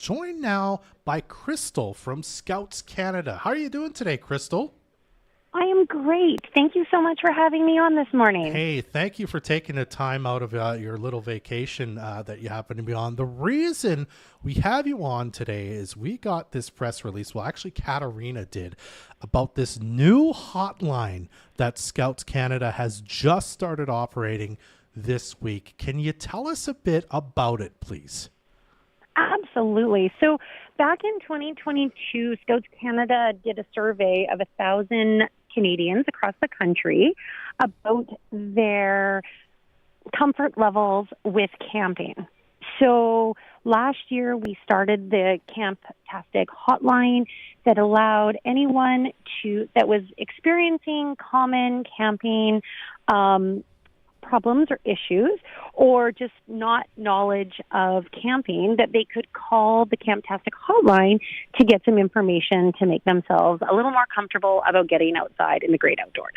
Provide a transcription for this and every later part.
joined now by Krystal from Scouts Canada. How are you doing today, Krystal? I am great. Thank you so much for having me on this morning. Hey, thank you for taking the time out of your little vacation that you happen to be on. The reason we have you on today is we got this press release, well, actually Catarina did, about this new hotline that Scouts Canada has just started operating this week. Can you tell us a bit about it, please? Absolutely. So back in 2022, Scouts Canada did a survey of 1,000 Canadians across the country about their comfort levels with camping. So last year we started the Camptastic Helpline that allowed anyone that was experiencing common camping problems or issues, or just not knowledge of camping, that they could call the Camptastic Hotline to get some information to make themselves a little more comfortable about getting outside in the great outdoors.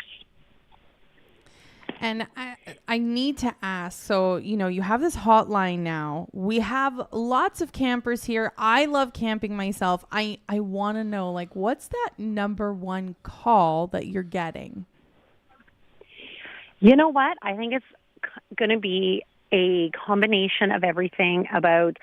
And I need to ask, so, you have this hotline now. We have lots of campers here. I love camping myself. I want to know, what's that number one call that you're getting? You know what? I think it's going to be a combination of everything about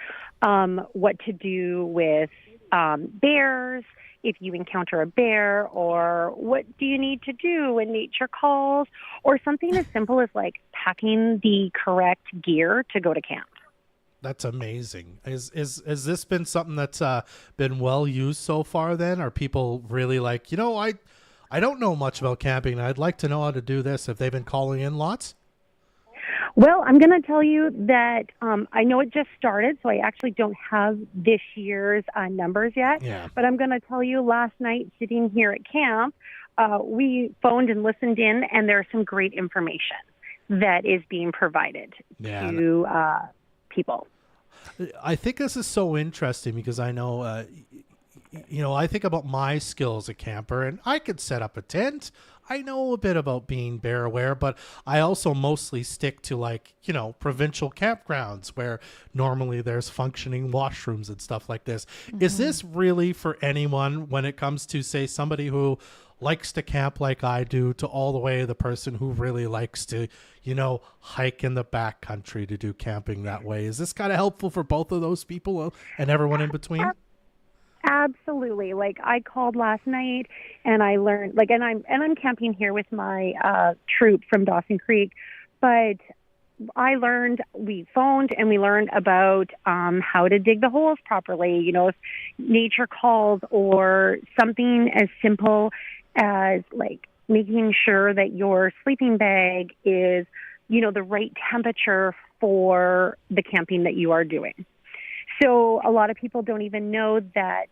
what to do with bears, if you encounter a bear, or what do you need to do when nature calls, or something as simple as packing the correct gear to go to camp. That's amazing. Has this been something that's been well used so far then? Are people really I don't know much about camping, and I'd like to know how to do this. Have they been calling in lots? Well, I'm going to tell you that I know it just started, so I actually don't have this year's numbers yet. Yeah. But I'm going to tell you, last night, sitting here at camp, we phoned and listened in, and there's some great information that is being provided to people. I think this is so interesting because I know I think about my skills as a camper, and I could set up a tent. I know a bit about being bear aware, but I also mostly stick to provincial campgrounds where normally there's functioning washrooms and stuff like this. Mm-hmm. Is this really for anyone when it comes to, say, somebody who likes to camp like I do, to all the way to the person who really likes to, hike in the backcountry to do camping that way? Is this kind of helpful for both of those people and everyone in between? Absolutely. I called last night and I learned and I'm camping here with my troop from Dawson Creek, but we phoned and we learned about how to dig the holes properly, if nature calls, or something as simple as making sure that your sleeping bag is, the right temperature for the camping that you are doing. So a lot of people don't even know that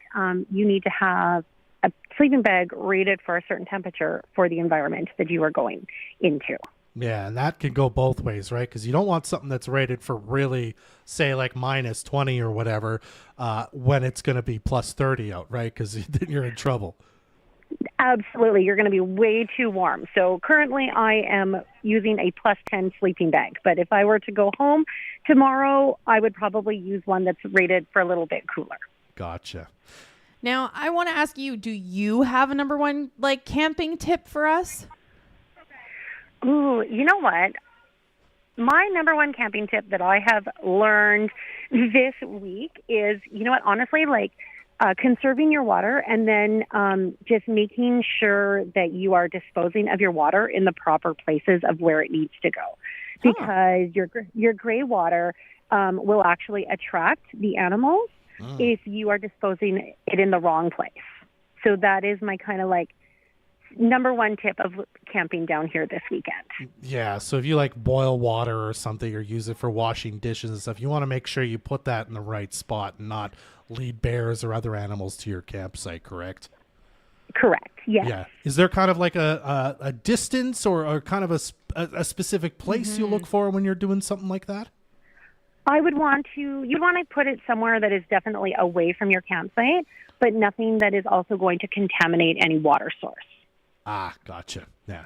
you need to have a sleeping bag rated for a certain temperature for the environment that you are going into. Yeah, and that can go both ways, right? Because you don't want something that's rated for really, say, minus 20 or whatever, when it's going to be plus 30 out, right? Because then you're in trouble. Absolutely. You're going to be way too warm. So currently I am using a plus 10 sleeping bag. But if I were to go home tomorrow, I would probably use one that's rated for a little bit cooler. Gotcha. Now, I want to ask you, do you have a number one camping tip for us? Ooh, you know what? My number one camping tip that I have learned this week is, honestly, conserving your water, and then just making sure that you are disposing of your water in the proper places of where it needs to go. Because your gray water will actually attract the animals if you are disposing it in the wrong place. So that is my kind of number one tip of camping down here this weekend. Yeah, so if you boil water or something, or use it for washing dishes and stuff, you want to make sure you put that in the right spot and not lead bears or other animals to your campsite, correct? Correct, yes. Yeah. Is there kind of a distance or kind of a specific place you look for when you're doing something like that? You want to put it somewhere that is definitely away from your campsite, but nothing that is also going to contaminate any water source. Ah, gotcha. Yeah.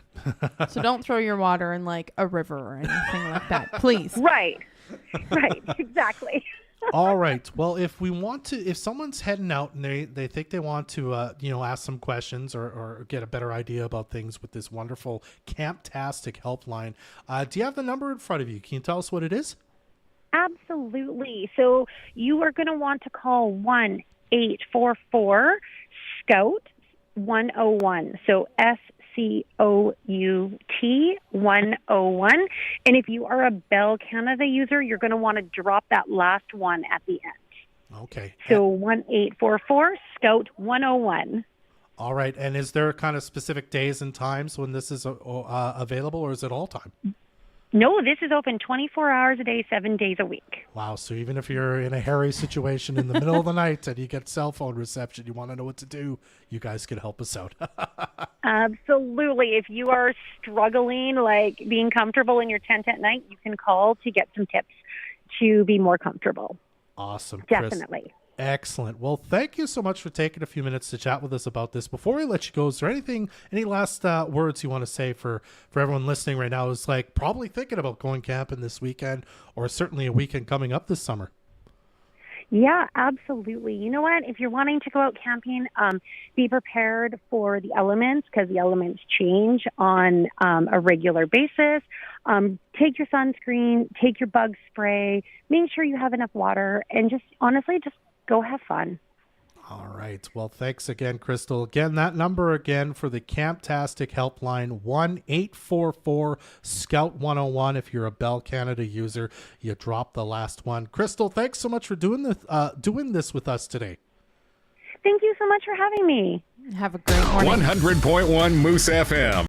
So don't throw your water in a river or anything like that, please. Right, exactly. All right. Well, if someone's heading out and they think they want to, ask some questions or get a better idea about things with this wonderful Camptastic Helpline, do you have the number in front of you? Can you tell us what it is? Absolutely. So you are going to want to call 1-844-SCOUT 101. So SCOUT 101. And if you are a Bell Canada user, you're going to want to drop that last one at the end. Okay. So 1-844-SCOUT 101. All right. And is there kind of specific days and times when this is available, or is it all time? No, this is open 24 hours a day, 7 days a week. Wow. So even if you're in a hairy situation in the middle of the night and you get cell phone reception, you want to know what to do, you guys can help us out. Absolutely. If you are struggling, like being comfortable in your tent at night, you can call to get some tips to be more comfortable. Awesome. Definitely. Chris. Excellent. Well, thank you so much for taking a few minutes to chat with us about this. Before we let you go, is there any last words you want to say for everyone listening right now who's like probably thinking about going camping this weekend, or certainly a weekend coming up this summer? Yeah, absolutely. You know what? If you're wanting to go out camping, be prepared for the elements, because the elements change on a regular basis. Take your sunscreen, take your bug spray, make sure you have enough water, and just honestly, just go have fun. All right. Well, thanks again, Krystal. Again, that number again for the Camptastic Helpline, 1-844-SCOUT-101. If you're a Bell Canada user, you drop the last one. Krystal, thanks so much for doing this with us today. Thank you so much for having me. Have a great morning. 100.1 Moose FM.